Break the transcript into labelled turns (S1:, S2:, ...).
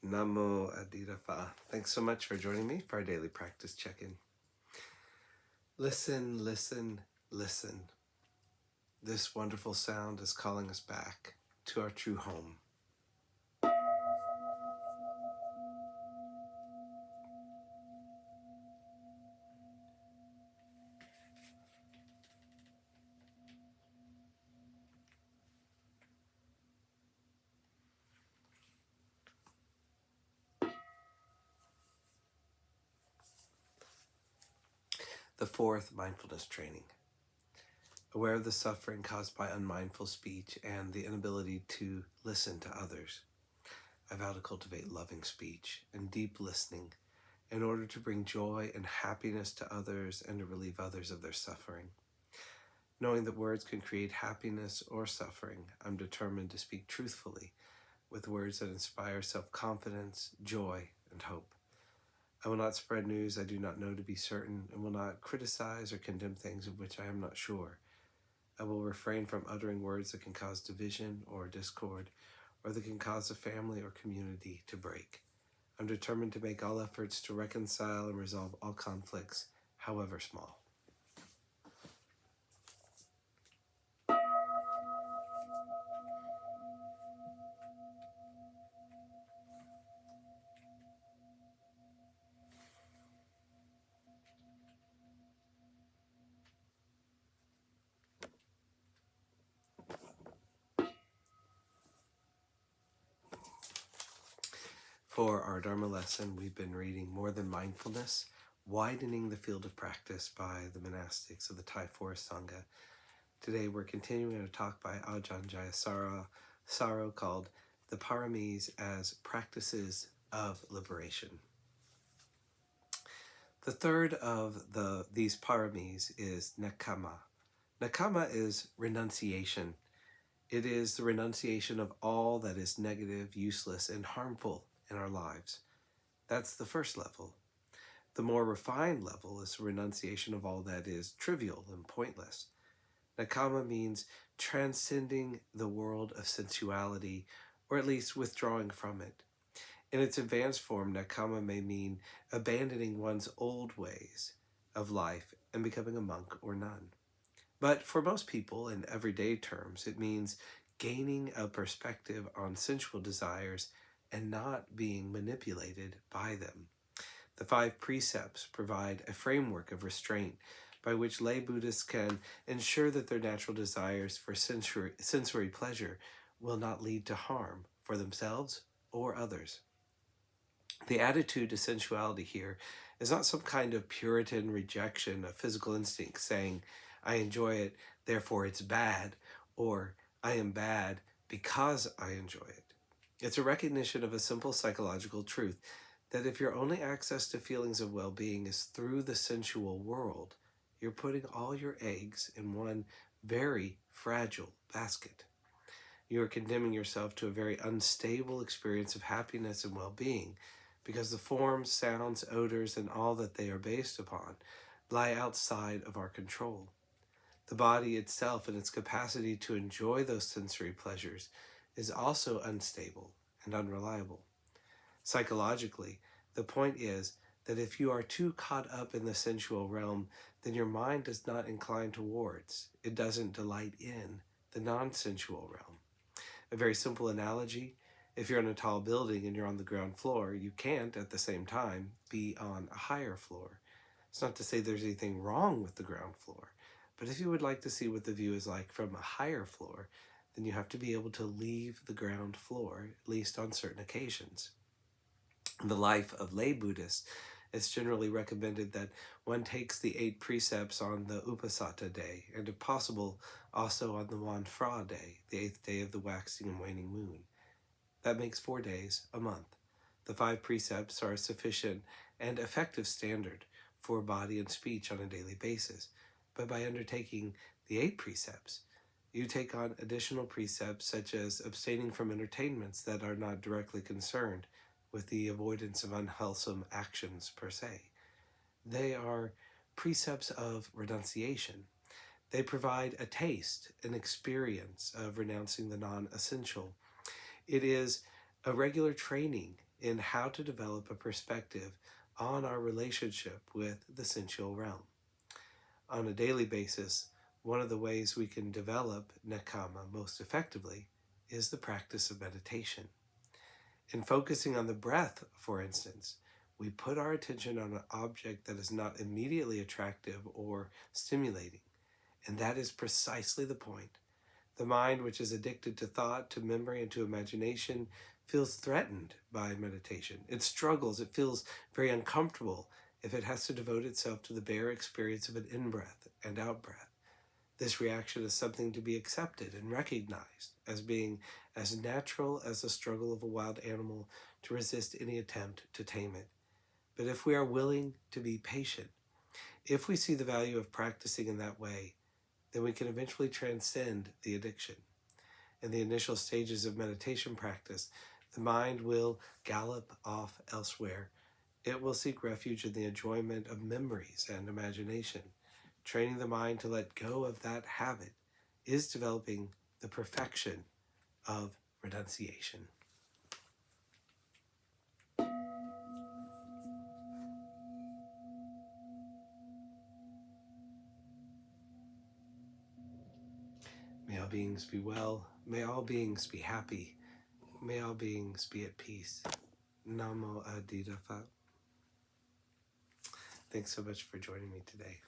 S1: Namo Adira Phat. Thanks so much for joining me for our daily practice check-in. Listen, listen, listen. This wonderful sound is calling us back to our true home. The fourth mindfulness training. Aware of the suffering caused by unmindful speech and the inability to listen to others, I vow to cultivate loving speech and deep listening in order to bring joy and happiness to others and to relieve others of their suffering. Knowing that words can create happiness or suffering, I'm determined to speak truthfully with words that inspire self-confidence, joy, and hope. I will not spread news I do not know to be certain, and will not criticize or condemn things of which I am not sure. I will refrain from uttering words that can cause division or discord, or that can cause a family or community to break. I'm determined to make all efforts to reconcile and resolve all conflicts, however small. For our Dharma lesson, we've been reading More Than Mindfulness, Widening the Field of Practice by the Monastics of the Thai Forest Sangha. Today we're continuing a talk by Ajahn Jayasaro called The Paramis as Practices of Liberation. The third of these paramis is nekkhamma. Nekkhamma is renunciation. It is the renunciation of all that is negative, useless, and harmful in our lives. That's the first level. The more refined level is the renunciation of all that is trivial and pointless. Nekkhamma means transcending the world of sensuality, or at least withdrawing from it. In its advanced form, nekkhamma may mean abandoning one's old ways of life and becoming a monk or nun. But for most people, in everyday terms, it means gaining a perspective on sensual desires and not being manipulated by them. The 5 precepts provide a framework of restraint by which lay Buddhists can ensure that their natural desires for sensory pleasure will not lead to harm for themselves or others. The attitude to sensuality here is not some kind of Puritan rejection of physical instincts saying, I enjoy it, therefore it's bad, or I am bad because I enjoy it. It's a recognition of a simple psychological truth that if your only access to feelings of well-being is through the sensual world, you're putting all your eggs in one very fragile basket. You are condemning yourself to a very unstable experience of happiness and well-being because the forms, sounds, odors, and all that they are based upon lie outside of our control. The body itself and its capacity to enjoy those sensory pleasures is also unstable and unreliable. Psychologically, the point is that if you are too caught up in the sensual realm, then your mind does not incline towards, it doesn't delight in, the non-sensual realm. A very simple analogy, if you're in a tall building and you're on the ground floor, you can't, at the same time, be on a higher floor. It's not to say there's anything wrong with the ground floor, but if you would like to see what the view is like from a higher floor, then you have to be able to leave the ground floor, at least on certain occasions. In the life of lay Buddhists, it's generally recommended that one takes the 8 precepts on the Uposatha day, and if possible, also on the Wan Phra day, the 8th day of the waxing and waning moon. That makes 4 days, a month. The 5 precepts are a sufficient and effective standard for body and speech on a daily basis. But by undertaking the 8 precepts, you take on additional precepts such as abstaining from entertainments that are not directly concerned with the avoidance of unwholesome actions per se. They are precepts of renunciation. They provide a taste, an experience of renouncing the non-essential. It is a regular training in how to develop a perspective on our relationship with the sensual realm. On a daily basis, one of the ways we can develop nekama most effectively is the practice of meditation. In focusing on the breath, for instance, we put our attention on an object that is not immediately attractive or stimulating, and that is precisely the point. The mind, which is addicted to thought, to memory, and to imagination, feels threatened by meditation. It struggles, it feels very uncomfortable if it has to devote itself to the bare experience of an in-breath and out-breath. This reaction is something to be accepted and recognized as being as natural as the struggle of a wild animal to resist any attempt to tame it. But if we are willing to be patient, if we see the value of practicing in that way, then we can eventually transcend the addiction. In the initial stages of meditation practice, the mind will gallop off elsewhere. It will seek refuge in the enjoyment of memories and imagination. Training the mind to let go of that habit is developing the perfection of renunciation. May all beings be well. May all beings be happy. May all beings be at peace. Namo Adida Phat. Thanks so much for joining me today.